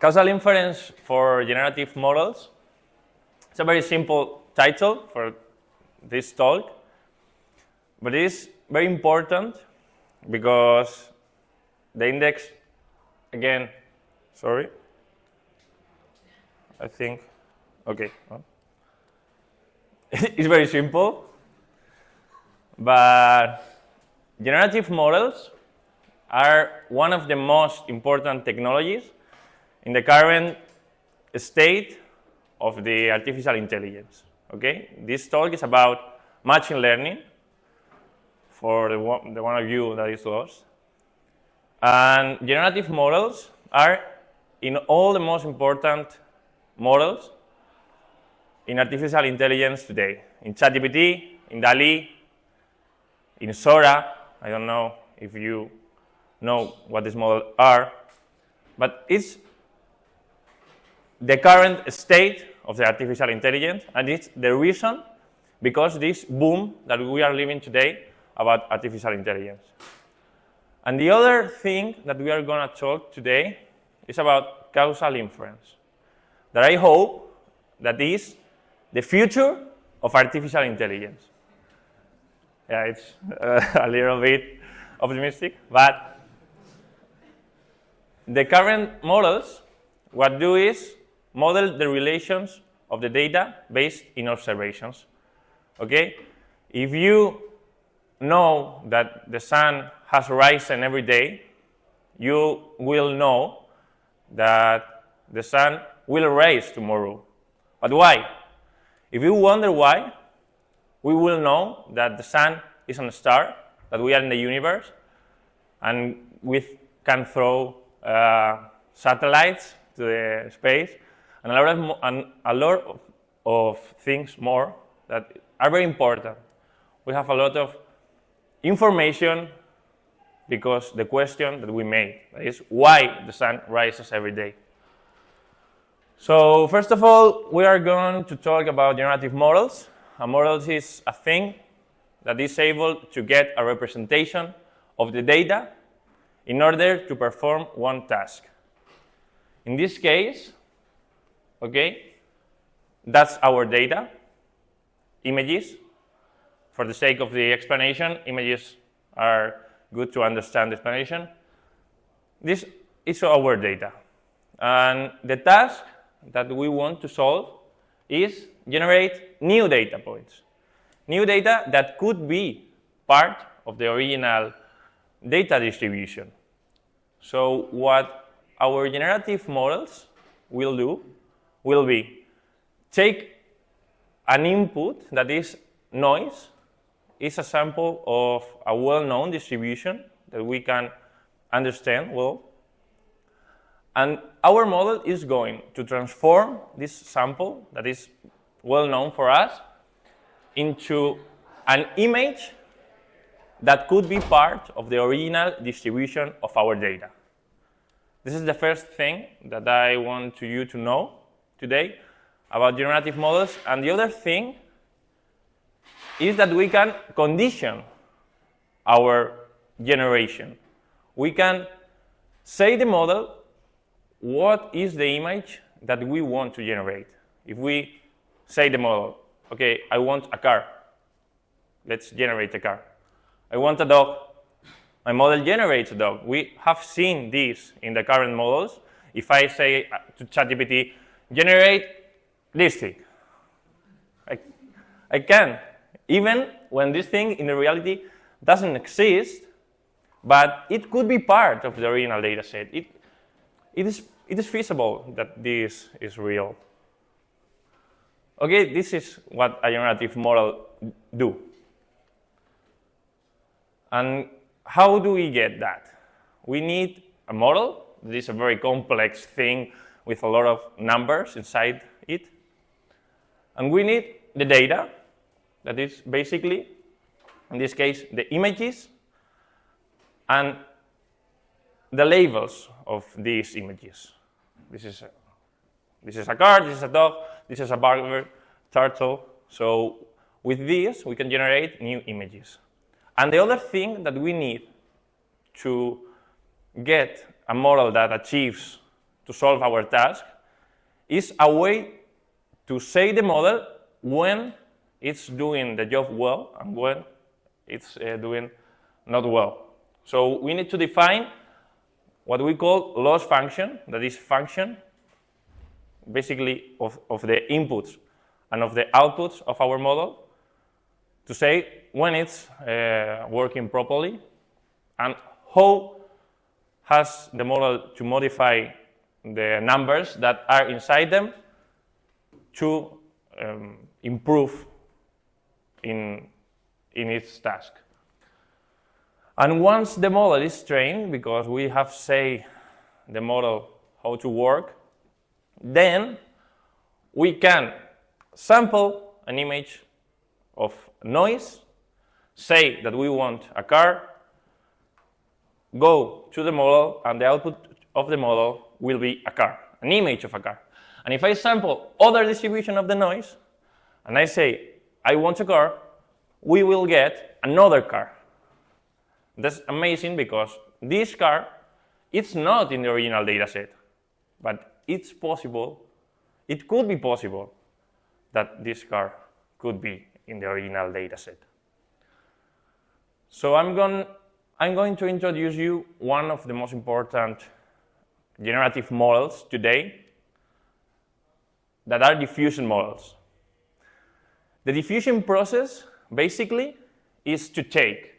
Causal inference for generative models. It's a very simple title for this talk, but it is very important because the index, again, sorry, I think, okay. It's very simple, but generative models are one of the most important technologies in the current state of the artificial intelligence. Okay, this talk is about machine learning for the one of you that is lost. And generative models are in all the most important models in artificial intelligence today. In ChatGPT, in DALL-E, in Sora. I don't know if you know what these models are, but it's the current state of the artificial intelligence, and it's the reason because this boom that we are living today about artificial intelligence. And the other thing that we are going to talk today is about causal inference, that I hope that is the future of artificial intelligence. Yeah, it's a little bit optimistic, but the current models, what do is model the relations of the data based in observations. Okay? If you know that the sun has risen every day, you will know that the sun will rise tomorrow. But why? If you wonder why, we will know that the sun is a star, that we are in the universe, and we can throw satellites to the space, and a lot of things more that are very important. We have a lot of information because the question that we made is why the sun rises every day. So first of all, we are going to talk about generative models. A model is a thing that is able to get a representation of the data in order to perform one task. In this case, okay, that's our data, images. For the sake of the explanation, images are good to understand the explanation. This is our data. And the task that we want to solve is generate new data points. New data that could be part of the original data distribution. So what our generative models will do will be take an input that is noise, is a sample of a well-known distribution that we can understand well, and our model is going to transform this sample that is well-known for us into an image that could be part of the original distribution of our data. This is the first thing that I want you to know today about generative models. And the other thing is that we can condition our generation. We can say the model what is the image that we want to generate. If we say the model, okay, I want a car, let's generate a car. I want a dog, my model generates a dog. We have seen this in the current models. If I say to ChatGPT, generate this thing, I can, even when this thing in the reality doesn't exist, but it could be part of the original data set. It is feasible that this is real. Okay, this is what a generative model do. And how do we get that? We need a model. This is a very complex thing with a lot of numbers inside it. And we need the data, that is basically, in this case, the images and the labels of these images. This is a car, this is a dog, this is a burger, turtle. So with this, we can generate new images. And the other thing that we need to get a model that achieves to solve our task is a way to say the model when it's doing the job well and when it's doing not well. So we need to define what we call loss function, that is function basically of the inputs and of the outputs of our model, to say when it's working properly and how has the model to modify the numbers that are inside them to improve in its task. And once the model is trained, because we have say the model how to work, then we can sample an image of noise, say that we want a car, go to the model, and the output of the model will be a car, an image of a car. And if I sample other distribution of the noise, and I say, I want a car, we will get another car. That's amazing because this car, it's not in the original data set, but it's possible, it could be possible that this car could be in the original data set. So I'm going to introduce you one of the most important generative models today that are diffusion models. The diffusion process basically is to take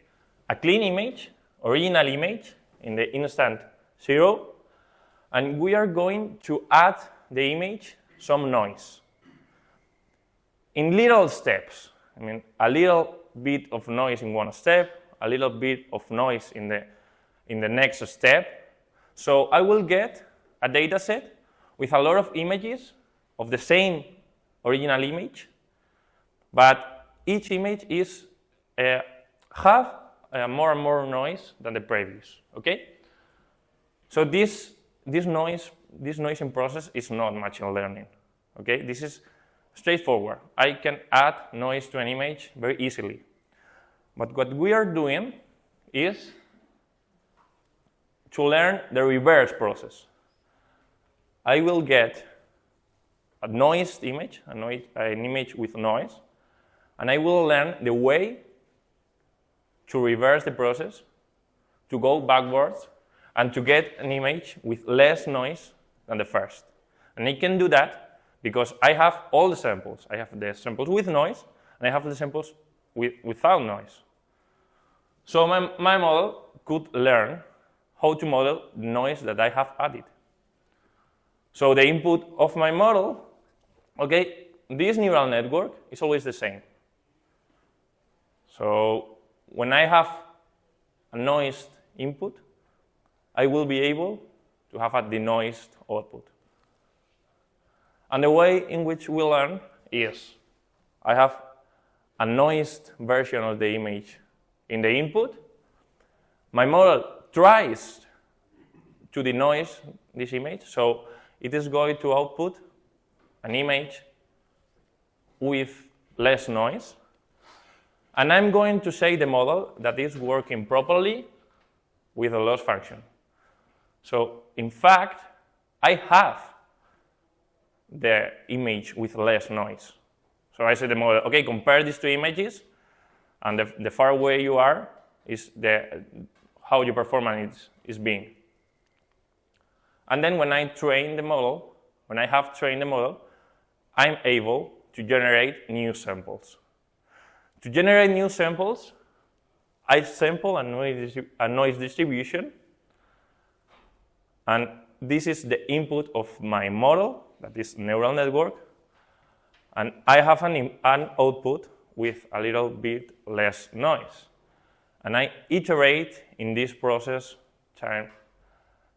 a clean image, original image in the instant 0, and we are going to add the image some noise in little steps. I mean, a little bit of noise in one step, a little bit of noise in the next step. So I will get a data set with a lot of images of the same original image, but each image is have more and more noise than the previous. Okay? So this noising process is not machine learning. Okay? This is straightforward. I can add noise to an image very easily. But what we are doing is to learn the reverse process. I will get a noised image, an image with noise, and I will learn the way to reverse the process, to go backwards, and to get an image with less noise than the first. And I can do that because I have all the samples. I have the samples with noise, and I have the samples without noise. So my model could learn how to model the noise that I have added. So the input of my model, okay, this neural network is always the same. So when I have a noised input, I will be able to have a denoised output. And the way in which we learn is I have a noised version of the image in the input. My model tries to denoise this image, so it is going to output an image with less noise. And I'm going to say the model that is working properly with a loss function. So in fact, I have the image with less noise. So I say the model, okay, compare these two images, and the far away you are is how your performance is being. And then when I train the model, when I have trained the model, I'm able to generate new samples. To generate new samples, I sample a noise distribution, and this is the input of my model, that is neural network, and I have an output with a little bit less noise. And I iterate in this process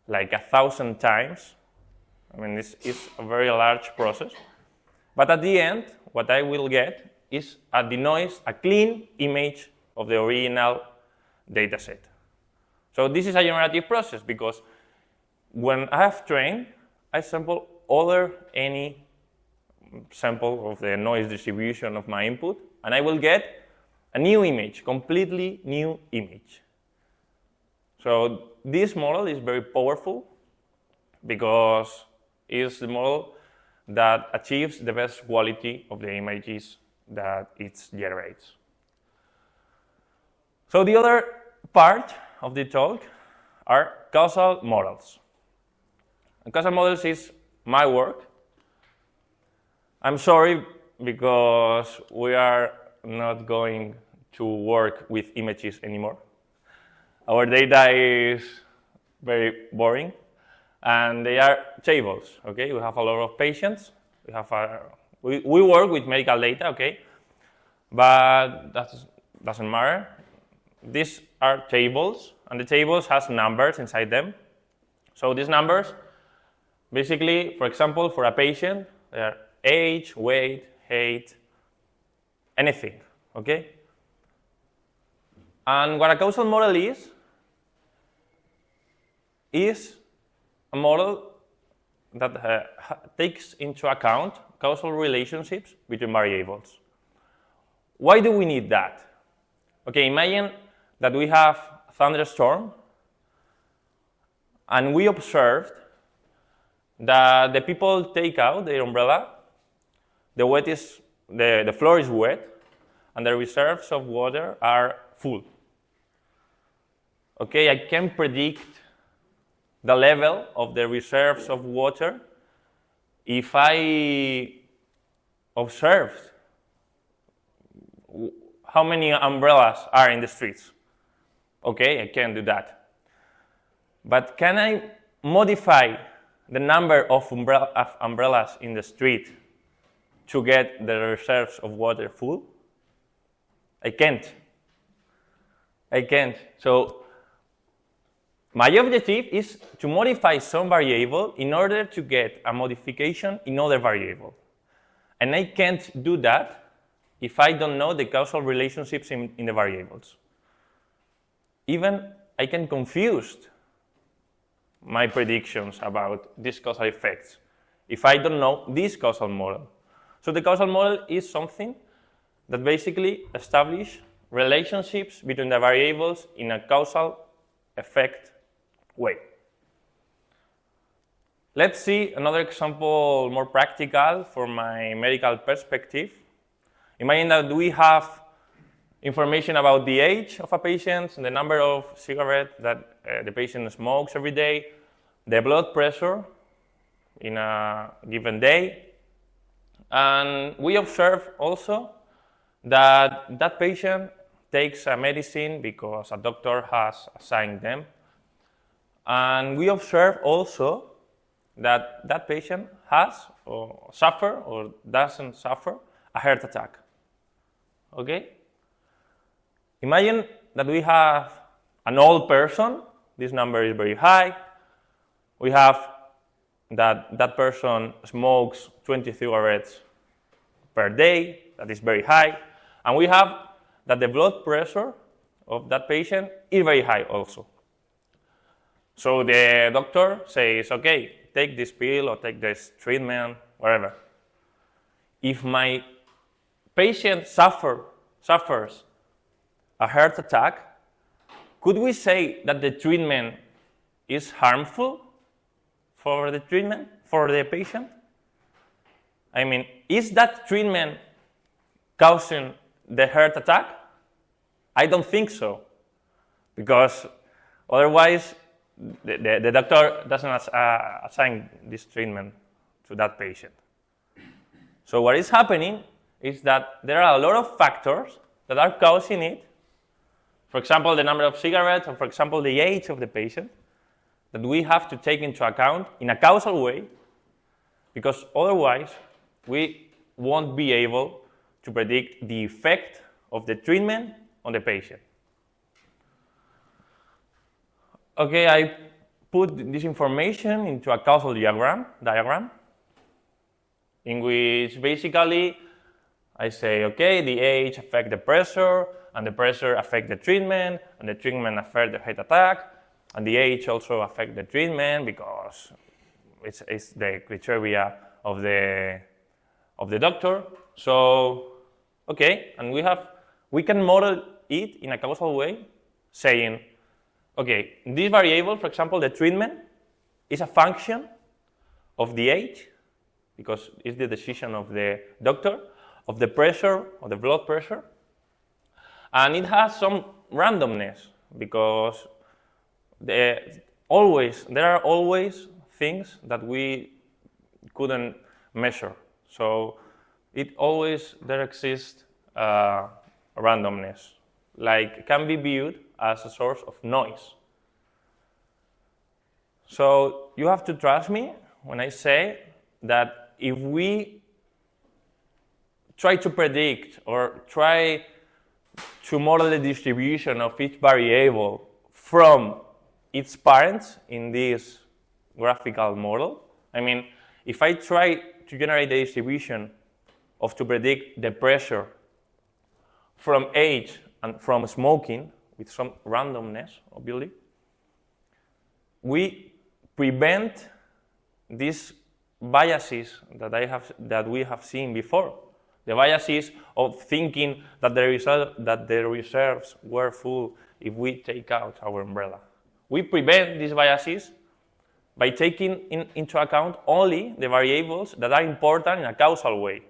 like 1,000 times. I mean, it's a very large process. But at the end, what I will get is a denoised, a clean image of the original data set. So this is a generative process because when I have trained, I sample any sample of the noise distribution of my input, and I will get a new image, completely new image. So this model is very powerful because it's the model that achieves the best quality of the images that it generates. So the other part of the talk are causal models. And causal models is my work. I'm sorry because we are not going to work with images anymore. Our data is very boring, and they are tables. Okay, we have a lot of patients. We work with medical data. Okay, but that doesn't matter. These are tables, and the tables has numbers inside them. So these numbers, basically, for example, for a patient, they are age, weight, height, anything. Okay. And what a causal model is a model that takes into account causal relationships between variables. Why do we need that? Okay, imagine that we have a thunderstorm and we observed that the people take out their umbrella, the floor is wet, and the reserves of water are full. Okay, I can predict the level of the reserves of water if I observed how many umbrellas are in the streets. Okay, I can do that. But can I modify the number of umbrellas in the street to get the reserves of water full? I can't. So my objective is to modify some variable in order to get a modification in other variable. And I can't do that if I don't know the causal relationships in the variables. Even I can confuse my predictions about these causal effects if I don't know this causal model. So the causal model is something that basically establishes relationships between the variables in a causal effect way. Let's see another example, more practical from my medical perspective. Imagine that we have information about the age of a patient, the number of cigarettes that the patient smokes every day, the blood pressure in a given day, and we observe also that that patient takes a medicine because a doctor has assigned them. And we observe also that that patient has or suffer or doesn't suffer a heart attack. Okay? Imagine that we have an old person. This number is very high. We have that person smokes 20 cigarettes per day. That is very high. And we have that the blood pressure of that patient is very high also. So the doctor says, okay, take this pill or take this treatment, whatever. If my patient suffers a heart attack, could we say that the treatment is harmful for the patient? I mean, is that treatment causing the heart attack? I don't think so, because otherwise the doctor doesn't assign this treatment to that patient. So what is happening is that there are a lot of factors that are causing it. For example, the number of cigarettes, or for example, the age of the patient, that we have to take into account in a causal way, because otherwise we won't be able to predict the effect of the treatment on the patient. Okay, I put this information into a causal diagram, in which basically I say, okay, the age affects the pressure, and the pressure affects the treatment, and the treatment affects the heart attack, and the age also affects the treatment because it's the criteria of the doctor. So, okay, and we can model it in a causal way, saying, okay, this variable, for example, the treatment, is a function of the age, because it's the decision of the doctor, of the pressure, of the blood pressure, and it has some randomness, because there are always things that we couldn't measure. So there exists randomness, like can be viewed as a source of noise. So you have to trust me when I say that if we try to predict or try to model the distribution of each variable from its parents in this graphical model, I mean, if I try to generate the distribution to predict the pressure from age and from smoking with some randomness, obviously, we prevent these biases that we have seen before. The biases of thinking that the reserves were full if we take out our umbrella. We prevent these biases by taking into account only the variables that are important in a causal way.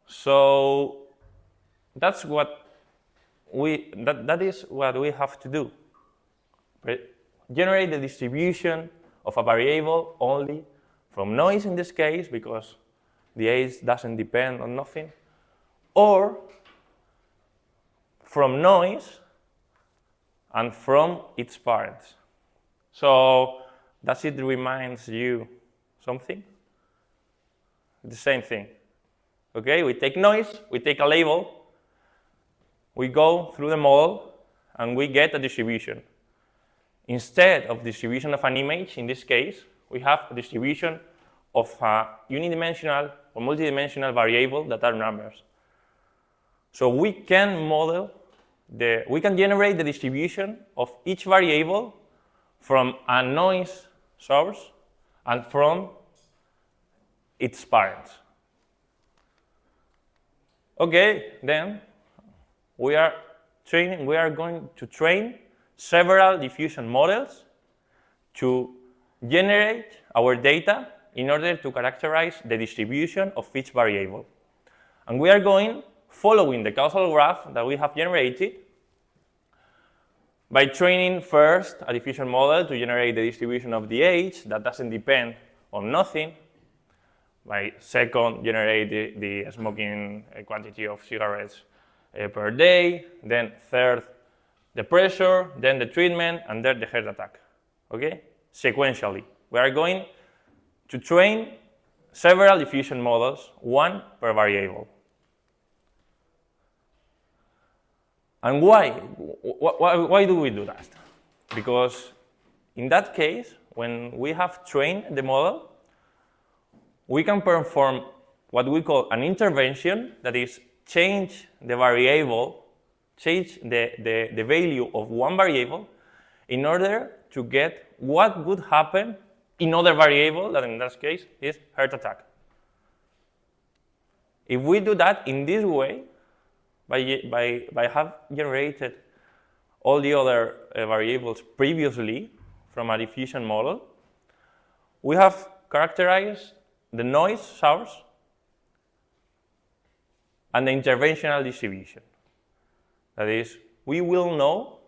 So that is what we have to do. Generate the distribution of a variable only from noise in this case, because the age doesn't depend on nothing, or from noise and from its parents. So does it reminds you something? The same thing. Okay, we take noise, we take a label, we go through the model, and we get a distribution. Instead of distribution of an image, in this case, we have a distribution of a unidimensional or multidimensional variable that are numbers. So we can generate the distribution of each variable from a noise source and from its parents. Okay, then we are going to train several diffusion models to generate our data in order to characterize the distribution of each variable. And we are going, following the causal graph that we have generated, by training first a diffusion model to generate the distribution of the age that doesn't depend on nothing, by second generate the smoking quantity of cigarettes per day, then third the pressure, then the treatment, and then the heart attack. Okay? Sequentially. We are going to train several diffusion models, one per variable. And why? Why do we do that? Because in that case, when we have trained the model, we can perform what we call an intervention, that is, change the variable, change the value of one variable in order to get what would happen in other variable, that in this case is heart attack. If we do that in this way, by have generated all the other variables previously from a diffusion model, we have characterized the noise source and the interventional distribution. That is, we will know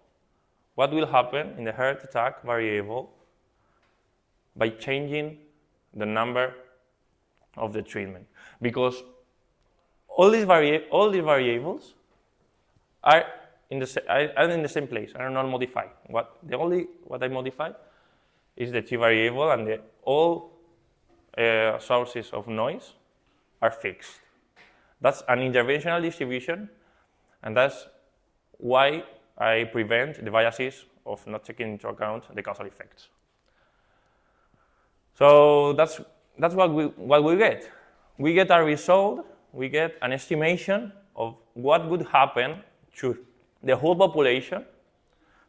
what will happen in the heart attack variable by changing the number of the treatment. Because all these variables are in the same place, are not modified. What I modify is the T variable, and all sources of noise are fixed. That's an interventional distribution, and that's why I prevent the biases of not taking into account the causal effects. So that's what we get. We get a result, we get an estimation of what would happen to the whole population,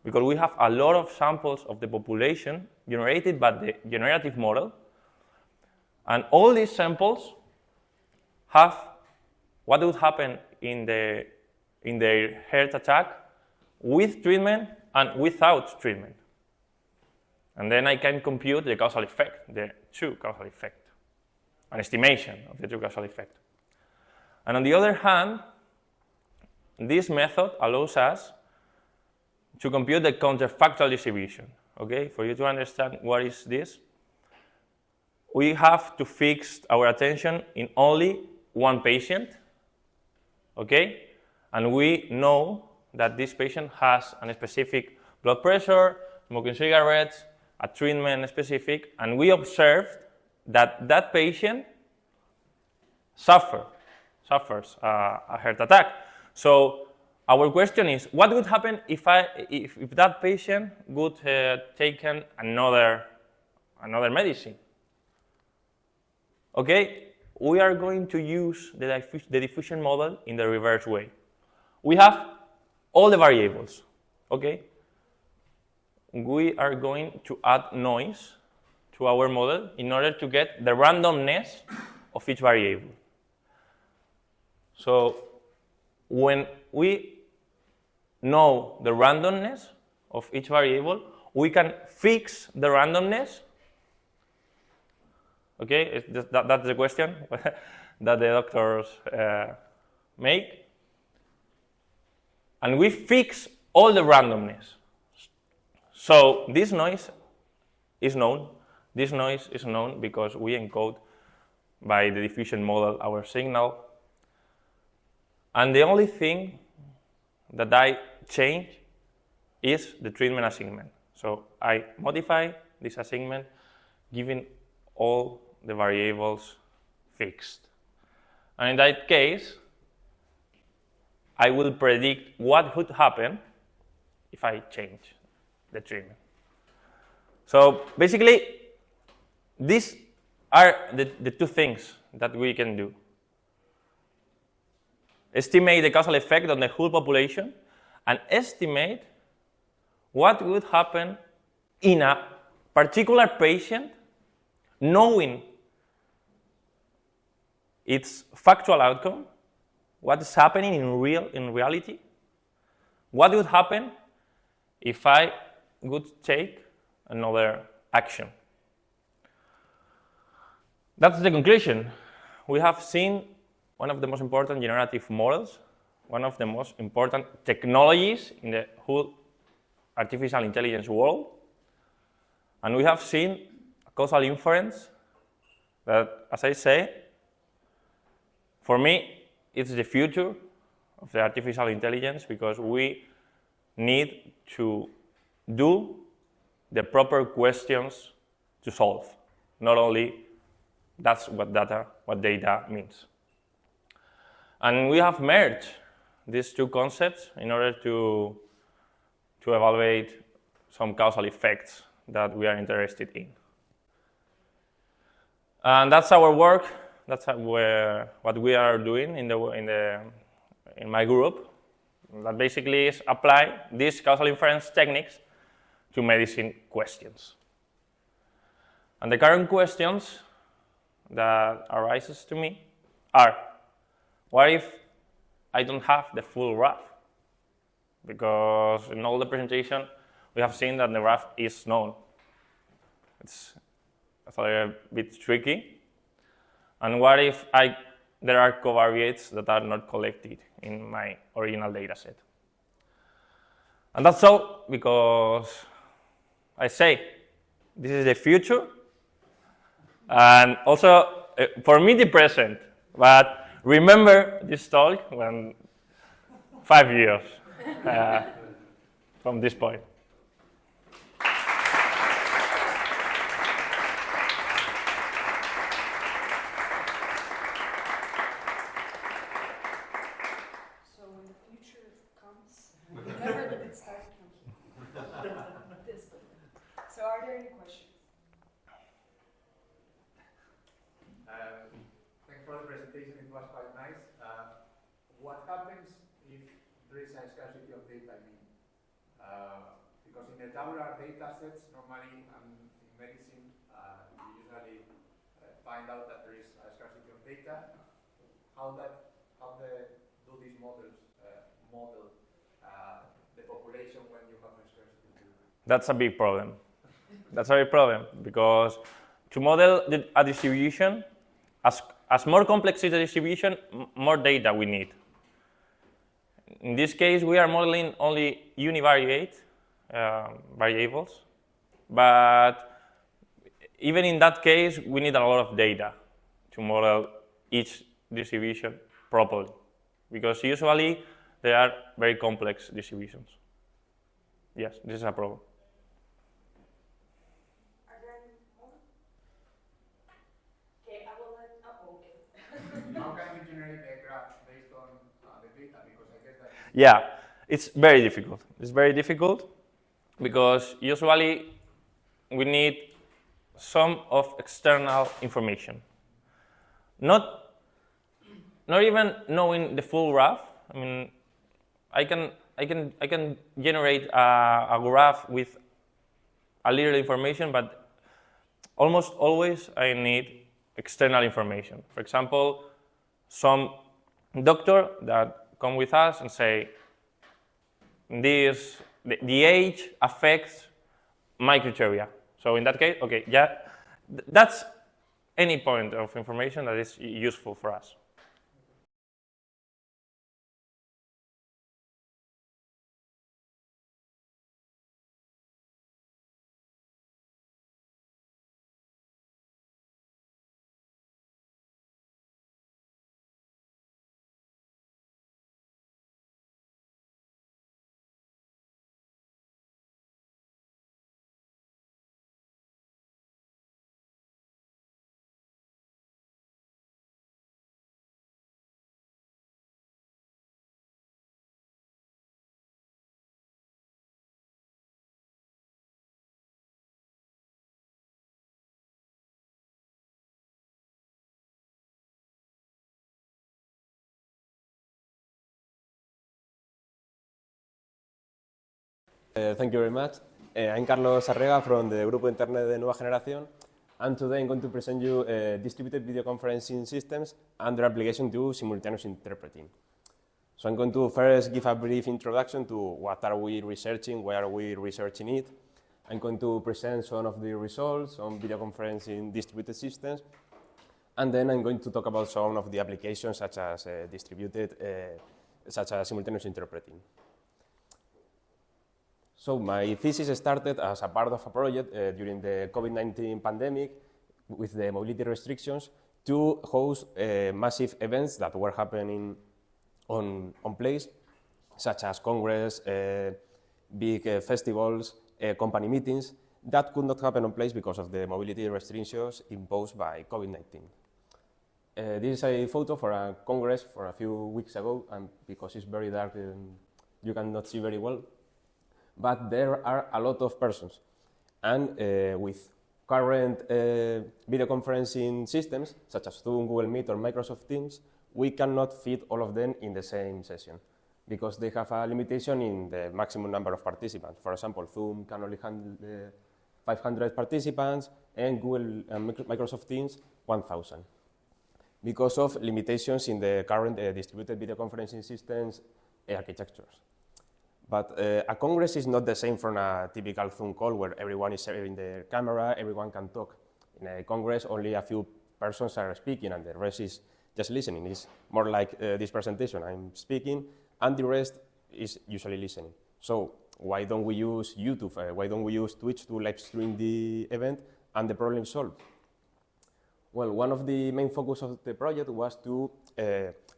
because we have a lot of samples of the population generated by the generative model, and all these samples have what would happen in their heart attack with treatment and without treatment. And then I can compute the causal effect, the true causal effect, an estimation of the true causal effect. And on the other hand, this method allows us to compute the counterfactual distribution. Okay, for you to understand what is this, we have to fix our attention in only one patient, okay? And we know that this patient has a specific blood pressure, smoking cigarettes, a treatment specific, and we observed that that patient suffers a heart attack. So our question is, what would happen if that patient would taken another medicine? Okay, we are going to use the diffusion model in the reverse way. We have all the variables, okay? We are going to add noise to our model in order to get the randomness of each variable. So when we know the randomness of each variable, we can fix the randomness. Okay, that's the question that the doctors make. And we fix all the randomness. So this noise is known. This noise is known because we encode by the diffusion model our signal. And the only thing that I change is the treatment assignment. So I modify this assignment, giving all the variables fixed. And in that case, I will predict what would happen if I change the treatment. So basically, these are the two things that we can do. Estimate the causal effect on the whole population and estimate what would happen in a particular patient, knowing its factual outcome, what is happening in reality, what would happen if I would take another action. That's the conclusion. We have seen one of the most important generative models, one of the most important technologies in the whole artificial intelligence world. And we have seen a causal inference that, as I say, for me, it's the future of the artificial intelligence because we need to do the proper questions to solve. Not only that's what data means. And we have merged these two concepts in order to evaluate some causal effects that we are interested in. And that's our work. That's what we are doing in my group. That basically is apply these causal inference techniques to medicine questions. And the current questions that arises to me are, what if I don't have the full graph? Because in all the presentation, we have seen that the graph is known. It's a little bit tricky. And what if there are covariates that are not collected in my original data set? And that's all because I say this is the future and also for me the present. But remember this talk when 5 years from this point. Tabular data sets, normally in medicine, you usually find out that there is a scarcity of data. How do these models model the population when you have a scarcity of data? That's a big problem. That's a big problem, because to model a distribution, as more complex is the distribution, more data we need. In this case, we are modeling only univariate variables, but even in that case, we need a lot of data to model each distribution properly, because usually they are very complex distributions. Yes, this is a problem. Okay, I will let How can we generate the graph based on the data? Because I guess that. Yeah, it's very difficult. It's very difficult because usually we need some of external information. Not even knowing the full graph. I mean, I can generate a graph with a little information, but almost always I need external information. For example, some doctor that come with us and say, the age affects my criteria. So in that case, okay, yeah, that's any point of information that is useful for us. Thank you very much. I'm Carlos Arrega from the Grupo Internet de Nueva Generación, and today I'm going to present you distributed video conferencing systems and their application to simultaneous interpreting. So I'm going to first give a brief introduction to what are we researching, why are we researching it. I'm going to present some of the results on video conferencing distributed systems, and then I'm going to talk about some of the applications such as such as simultaneous interpreting. So my thesis started as a part of a project during the COVID-19 pandemic with the mobility restrictions to host massive events that were happening on place, such as Congress, big festivals, company meetings, that could not happen on place because of the mobility restrictions imposed by COVID-19. This is a photo for a Congress for a few weeks ago, and because it's very dark, you cannot see very well. But there are a lot of persons, and with current video conferencing systems, such as Zoom, Google Meet, or Microsoft Teams, we cannot fit all of them in the same session because they have a limitation in the maximum number of participants. For example, Zoom can only handle 500 participants, and Google and Microsoft Teams 1,000 because of limitations in the current distributed video conferencing systems architectures. But a Congress is not the same from a typical Zoom call where everyone is sharing their camera, everyone can talk. In a Congress, only a few persons are speaking and the rest is just listening. It's more like this presentation. I'm speaking and the rest is usually listening. So why don't we use YouTube? Why don't we use Twitch to live stream the event and the problem is solved? Well, one of the main focus of the project was to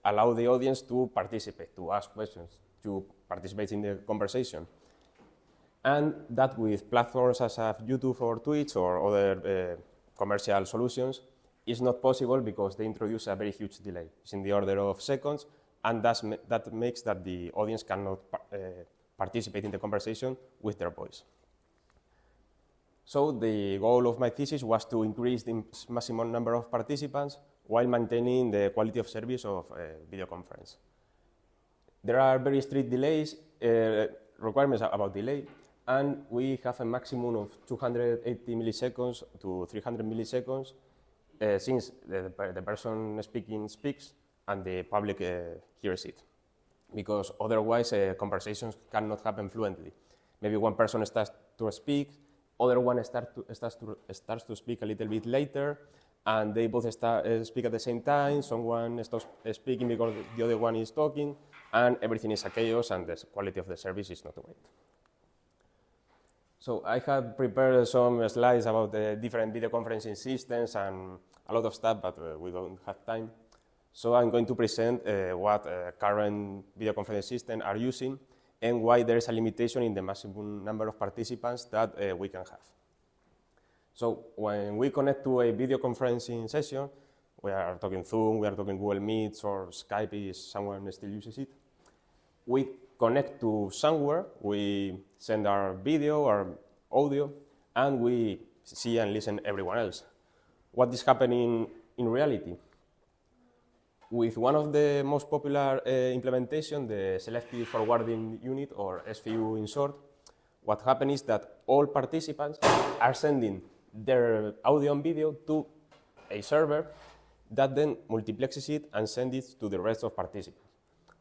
allow the audience to participate, to ask questions, to participate in the conversation. And that with platforms such as YouTube or Twitch or other commercial solutions is not possible because they introduce a very huge delay. It's in the order of seconds, and that makes that the audience cannot participate in the conversation with their voice. So the goal of my thesis was to increase the maximum number of participants while maintaining the quality of service of video conference. There are very strict delays, requirements about delay, and we have a maximum of 280 milliseconds to 300 milliseconds since the person speaking speaks and the public hears it. Because otherwise conversations cannot happen fluently. Maybe one person starts to speak, other one starts to speak a little bit later, and they both speak at the same time. Someone stops speaking because the other one is talking, and everything is a chaos, and the quality of the service is not great. So I have prepared some slides about the different video conferencing systems and a lot of stuff, but we don't have time. So I'm going to present what current video conferencing systems are using and why there is a limitation in the maximum number of participants that we can have. So when we connect to a video conferencing session, we are talking Zoom, we are talking Google Meets or Skype if someone still uses it. We connect to somewhere, we send our video or audio, and we see and listen to everyone else. What is happening in reality? With one of the most popular implementation, the Selective Forwarding Unit, or SFU in short, what happens is that all participants are sending their audio and video to a server that then multiplexes it and sends it to the rest of participants.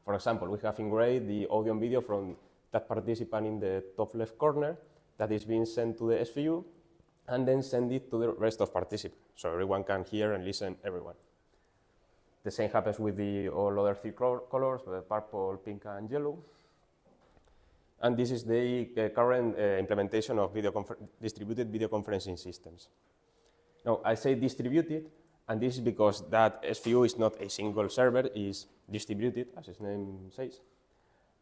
For example, we have engraved the audio and video from that participant in the top left corner that is being sent to the SFU and then send it to the rest of participants, so everyone can hear and listen everyone. The same happens with the all other three colors, the purple, pink, and yellow. And this is the current implementation of distributed video conferencing systems. Now, I say distributed, and this is because that SFU is not a single server, it's distributed, as its name says.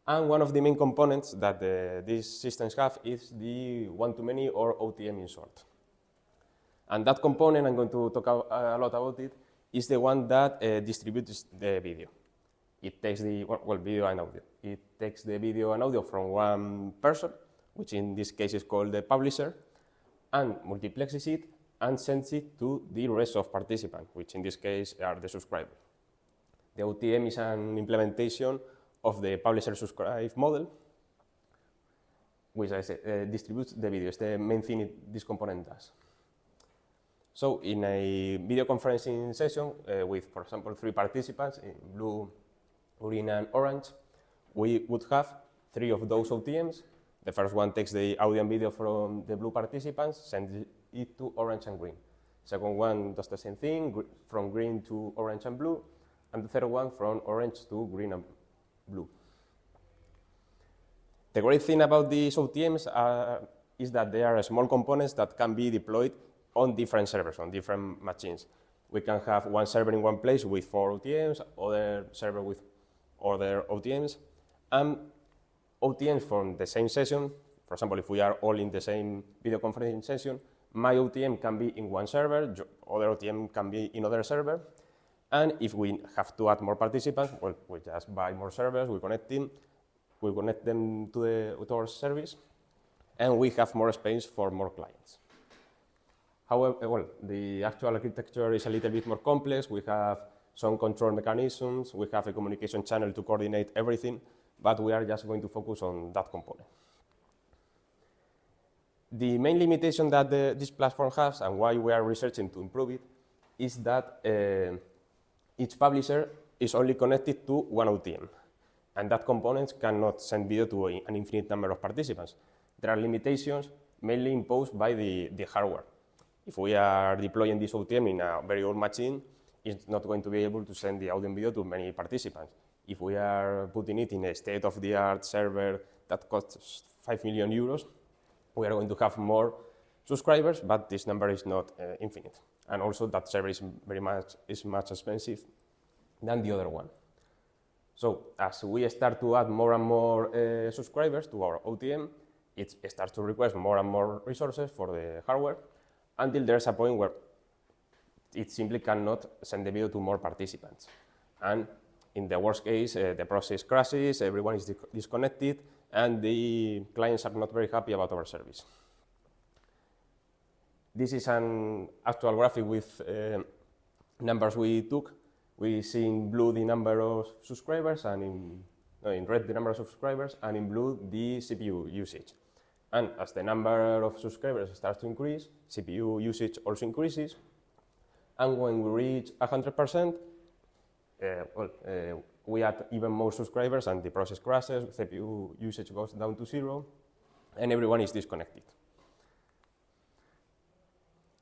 And one of the main components that these systems have is the one-to-many, or OTM in short. And that component, I'm going to talk a lot about it, is the one that distributes the video. It takes the video and audio. It takes the video and audio from one person, which in this case is called the publisher, and multiplexes it and sends it to the rest of participants, which in this case are the subscribers. The OTM is an implementation of the publisher-subscribe model, which I say distributes the video. It's the main thing this component does. So in a video conferencing session with, for example, 3 participants in blue, green, and orange, we would have 3 of those OTMs. The first one takes the audio and video from the blue participants, sends it to orange and green. Second one does the same thing, from green to orange and blue, and the third one from orange to green and blue. The great thing about these OTMs is that they are small components that can be deployed on different servers, on different machines. We can have one server in one place with 4 OTMs, other server with other OTMs, and OTMs from the same session. For example, if we are all in the same video conferencing session, my OTM can be in one server, other OTM can be in other server, and if we have to add more participants, well, we just buy more servers, we connect them to our service, and we have more space for more clients. However, well, the actual architecture is a little bit more complex. We have some control mechanisms, we have a communication channel to coordinate everything, but we are just going to focus on that component. The main limitation that this platform has, and why we are researching to improve it, is that each publisher is only connected to one OTM, and that component cannot send video to an infinite number of participants. There are limitations mainly imposed by the hardware. If we are deploying this OTM in a very old machine, it's not going to be able to send the audio and video to many participants. If we are putting it in a state-of-the-art server that costs 5 million euros, we are going to have more subscribers, but this number is not infinite. And also that server is much expensive than the other one. So as we start to add more and more subscribers to our OTM, it starts to request more and more resources for the hardware, until there's a point where it simply cannot send the video to more participants. And in the worst case, the process crashes, everyone is disconnected, and the clients are not very happy about our service. This is an actual graphic with numbers we took. We see in blue the number of subscribers, and in red the number of subscribers, and in blue the CPU usage. And as the number of subscribers starts to increase, CPU usage also increases. And when we reach 100%, we add even more subscribers and the process crashes, CPU usage goes down to 0, and everyone is disconnected.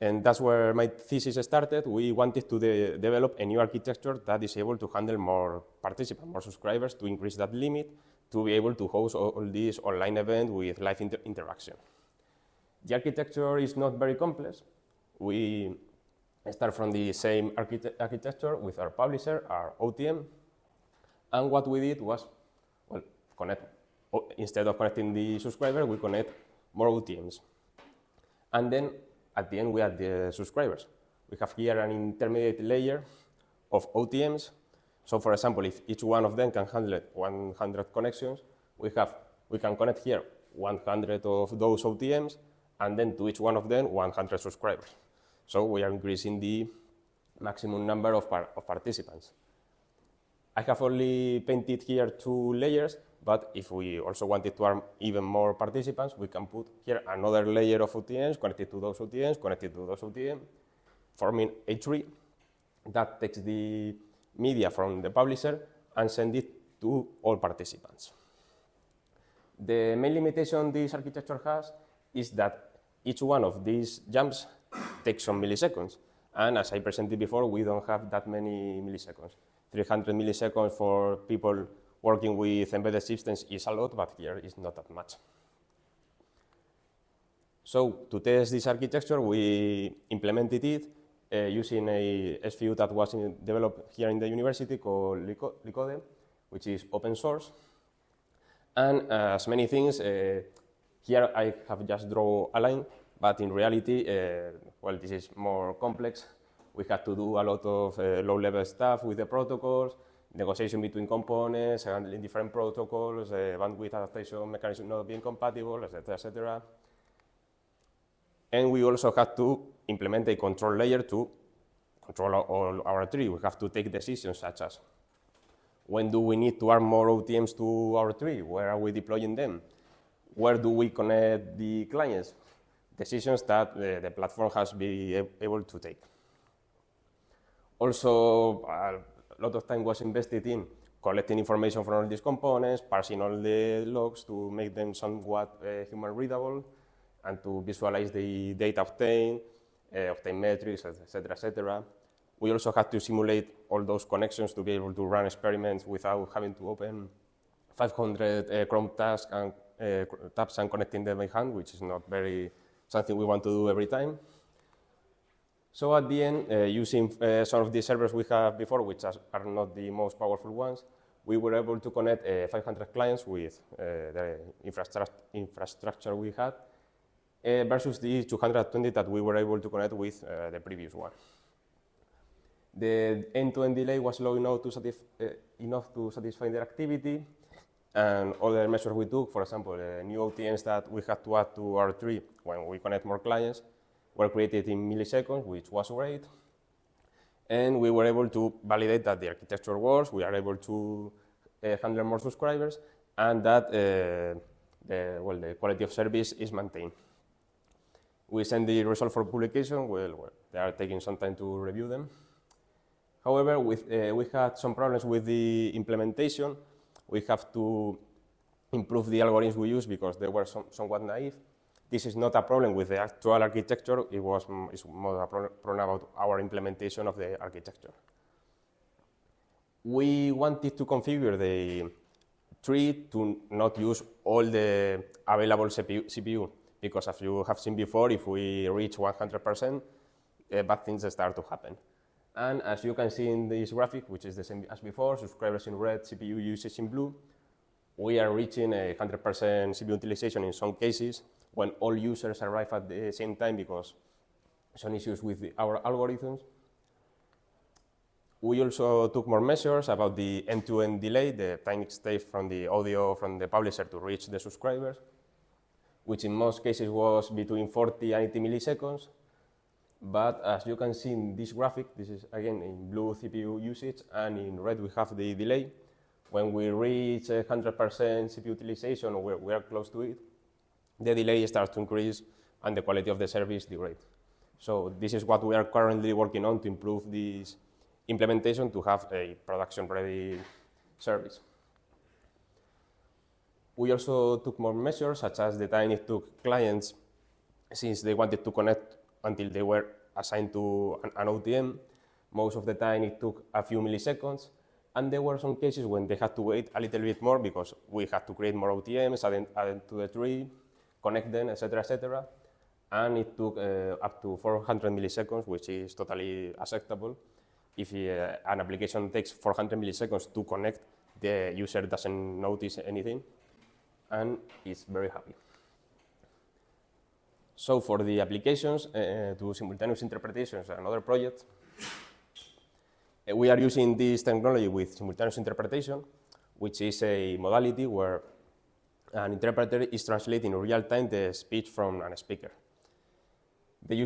And that's where my thesis started. We wanted to develop a new architecture that is able to handle more participants, more subscribers, to increase that limit, to be able to host all these online events with live interaction. The architecture is not very complex. We start from the same architecture with our publisher, our OTM, and what we did was, well, instead of connecting the subscriber, we connect more OTMs. And then at the end, we add the subscribers. We have here an intermediate layer of OTMs. So for example, if each one of them can handle 100 connections, we can connect here 100 of those OTMs, and then to each one of them, 100 subscribers. So we are increasing the maximum number of participants. I have only painted here 2 layers, but if we also wanted to arm even more participants, we can put here another layer of OTMs, connected to those OTMs, connected to those OTMs, forming a tree that takes the media from the publisher and send it to all participants. The main limitation this architecture has is that each one of these jumps takes some milliseconds. And as I presented before, we don't have that many milliseconds. 300 milliseconds for people working with embedded systems is a lot, but here is not that much. So to test this architecture, we implemented it using a SVU that was developed here in the university called Licode, which is open source. And as many things, here I have just drawn a line, but in reality, well, this is more complex. We had to do a lot of low-level stuff with the protocols, negotiation between components, handling different protocols, bandwidth adaptation mechanism not being compatible, etc., etc. And we also had to implement a control layer to control all our tree. We have to take decisions such as when do we need to add more OTMs to our tree? Where are we deploying them? Where do we connect the clients? Decisions that the platform has been able to take. Also, a lot of time was invested in collecting information from all these components, parsing all the logs to make them somewhat human readable, and to visualize the data obtained, obtain metrics, etc., etc. We also had to simulate all those connections to be able to run experiments without having to open 500 Chrome tabs and connecting them by hand, which is not very something we want to do every time. So at the end, using some of the servers we have before, which are not the most powerful ones, we were able to connect 500 clients with the infrastructure we had versus the 220 that we were able to connect with the previous one. The end-to-end delay was low enough to satisfy their activity, and other measures we took, for example, new OTMs that we had to add to our tree when we connect more clients, were created in milliseconds, which was great. And we were able to validate that the architecture works, we are able to handle more subscribers, and that the quality of service is maintained. We send the result for publication. Well, they are taking some time to review them. However, we had some problems with the implementation. We have to improve the algorithms we use because they were somewhat naive. This is not a problem with the actual architecture. It's more a problem about our implementation of the architecture. We wanted to configure the tree to not use all the available CPU because, as you have seen before, if we reach 100%, bad things start to happen. And as you can see in this graphic, which is the same as before, subscribers in red, CPU usage in blue, we are reaching 100% CPU utilization in some cases when all users arrive at the same time because some issues with our algorithms. We also took more measures about the end-to-end delay, the time it takes from the audio from the publisher to reach the subscribers, which in most cases was between 40 and 80 milliseconds. But as you can see in this graphic, this is again in blue CPU usage, and in red we have the delay. When we reach 100% CPU utilization, or we are close to it, the delay starts to increase and the quality of the service degrades. So this is what we are currently working on to improve this implementation to have a production-ready service. We also took more measures, such as the time it took clients, since they wanted to connect until they were assigned to an OTM. Most of the time it took a few milliseconds, and there were some cases when they had to wait a little bit more because we had to create more OTMs, add to the tree, connect them, etc., etc. And it took up to 400 milliseconds, which is totally acceptable. If an application takes 400 milliseconds to connect, the user doesn't notice anything and is very happy. So for the applications to simultaneous interpretations, another project, we are using this technology with simultaneous interpretation, which is a modality where an interpreter is translating in real time the speech from a speaker. They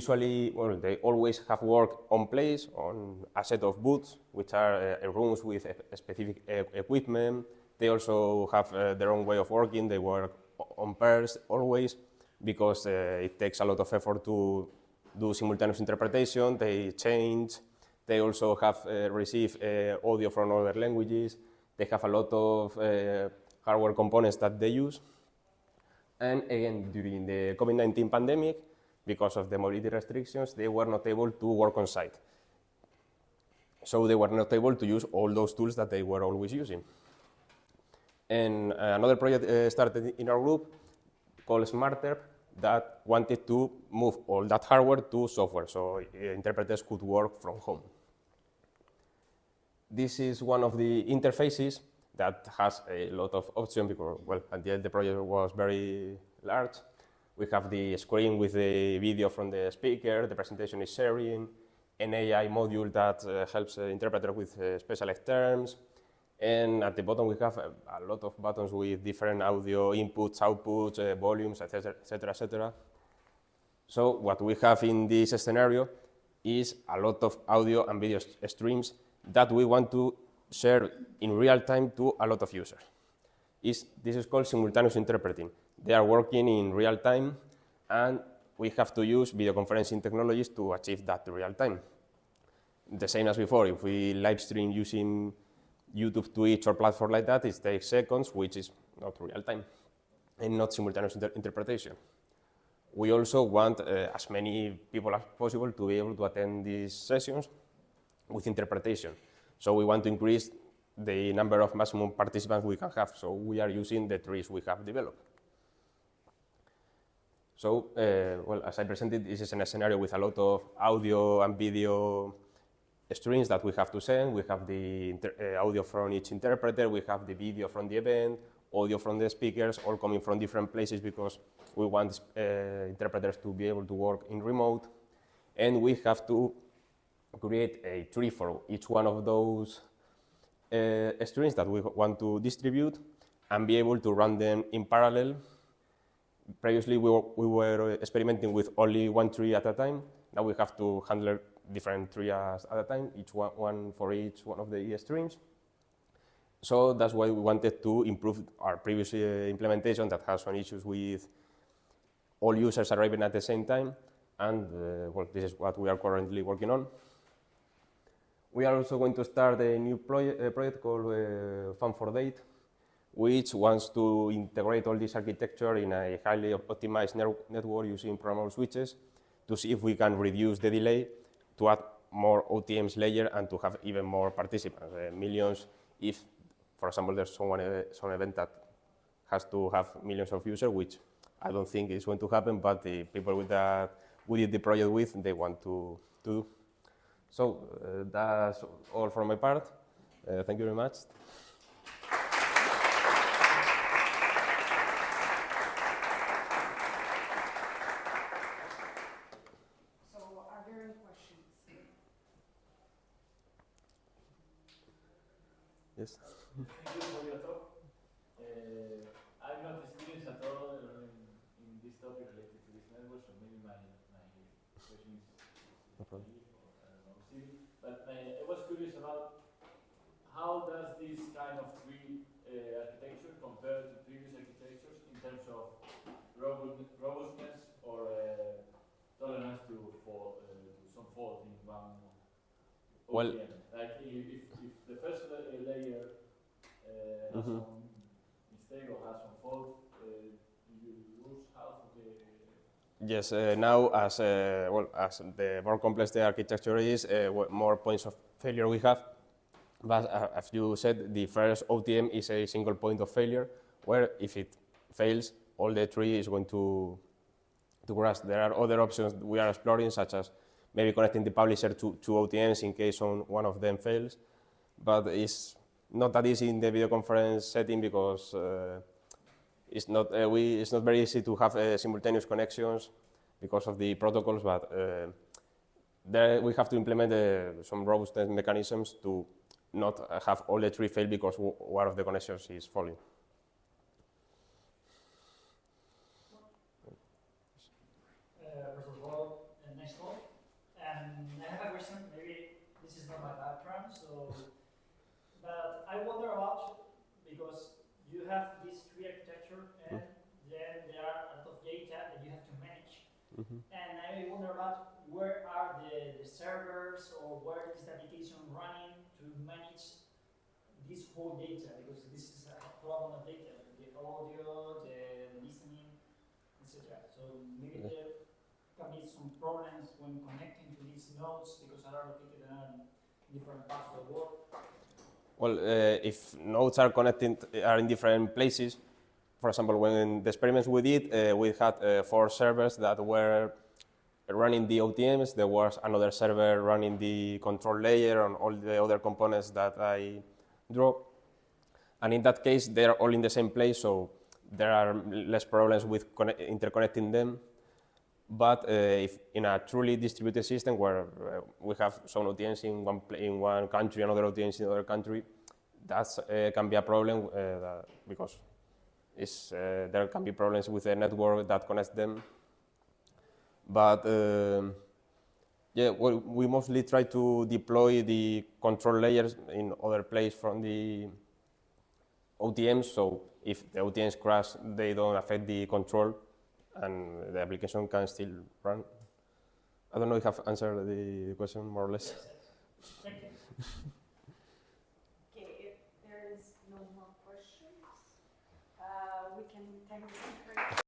always have work on place, on a set of booths, which are rooms with specific equipment. They also have their own way of working. They work on pairs always, because it takes a lot of effort to do simultaneous interpretation. They change. They also have receive audio from other languages. They have a lot of hardware components that they use. And again, during the COVID-19 pandemic, because of the mobility restrictions, they were not able to work on site. So they were not able to use all those tools that they were always using. And another project started in our group called Smarter that wanted to move all that hardware to software, so interpreters could work from home. This is one of the interfaces that has a lot of options because, well, at the end the project was very large. We have the screen with the video from the speaker, the presentation is sharing, an AI module that helps the interpreter with specialized terms, and at the bottom we have a lot of buttons with different audio inputs, outputs, volumes, etc., etc., etc. So what we have in this scenario is a lot of audio and video streams that we want to share in real time to a lot of users. This is called simultaneous interpreting. They are working in real time, and we have to use video conferencing technologies to achieve that real time. The same as before, if we live stream using YouTube, Twitch, or platform like that, it takes seconds, which is not real time and not simultaneous interpretation. We also want as many people as possible to be able to attend these sessions with interpretation. So we want to increase the number of maximum participants we can have. So we are using the trees we have developed. So, well, as I presented, this is a scenario with a lot of audio and video streams that we have to send. We have the audio from each interpreter, we have the video from the event, audio from the speakers, all coming from different places because we want interpreters to be able to work in remote. And we have to create a tree for each one of those streams that we want to distribute and be able to run them in parallel. Previously, we were experimenting with only one tree at a time. Now we have to handle different trees at a time, each one for each one of the streams. So that's why we wanted to improve our previous implementation that has some issues with all users arriving at the same time. And well, this is what we are currently working on. We are also going to start a new project called Fun for Date, which wants to integrate all this architecture in a highly optimized network using programmable switches to see if we can reduce the delay, to add more OTMs layer, and to have even more participants, millions. If, for example, there's some event that has to have millions of users, which I don't think is going to happen, but the people that we did the project with, they want to do. So that's all from my part. Thank you very much. Yes. Thank you for your talk. I'm not experienced at all in this topic related to this network, so maybe my question is No problem. silly. But I was curious about how does this kind of tree architecture compare to previous architectures in terms of robustness or tolerance to some fault in one OPM? Well, like if the first layer has some mistake or has some fault, you lose half of the Yes, now as as the more complex the architecture is, more points of failure we have. But as you said, the first OTM is a single point of failure, where if it fails, all the tree is going to crash. There are other options we are exploring, such as maybe connecting the publisher to OTMs in case one of them fails. But it's not that easy in the video conference setting because it's not very easy to have simultaneous connections because of the protocols. But there we have to implement some robustness mechanisms to not have all the tree fail because one of the connections is falling. First of all, nice talk. I have a question. Maybe this is not my background, but I wonder about, because you have this tree architecture and then there are a lot of data that you have to manage. And I wonder about where are the servers or where is the application running to manage this whole data, because this is a problem of data, the audio, the listening, etc. So maybe there can be some problems when connecting to these nodes because they are located in different parts of the world. Well, if nodes are in different places, for example, when the experiments we did, we had 4 servers that were running the OTMs. There was another server running the control layer and all the other components that I draw. And in that case, they are all in the same place, so there are less problems with interconnecting them. But if in a truly distributed system where we have some OTMs in one country, another OTMs in another country, that can be a problem because there can be problems with the network that connects them. But yeah, well, we mostly try to deploy the control layers in other places from the OTMs, so if the OTMs crash, they don't affect the control and the application can still run. I don't know if I've answered the question more or less. Thank you. Okay, if there is no more questions, we can thank the speaker.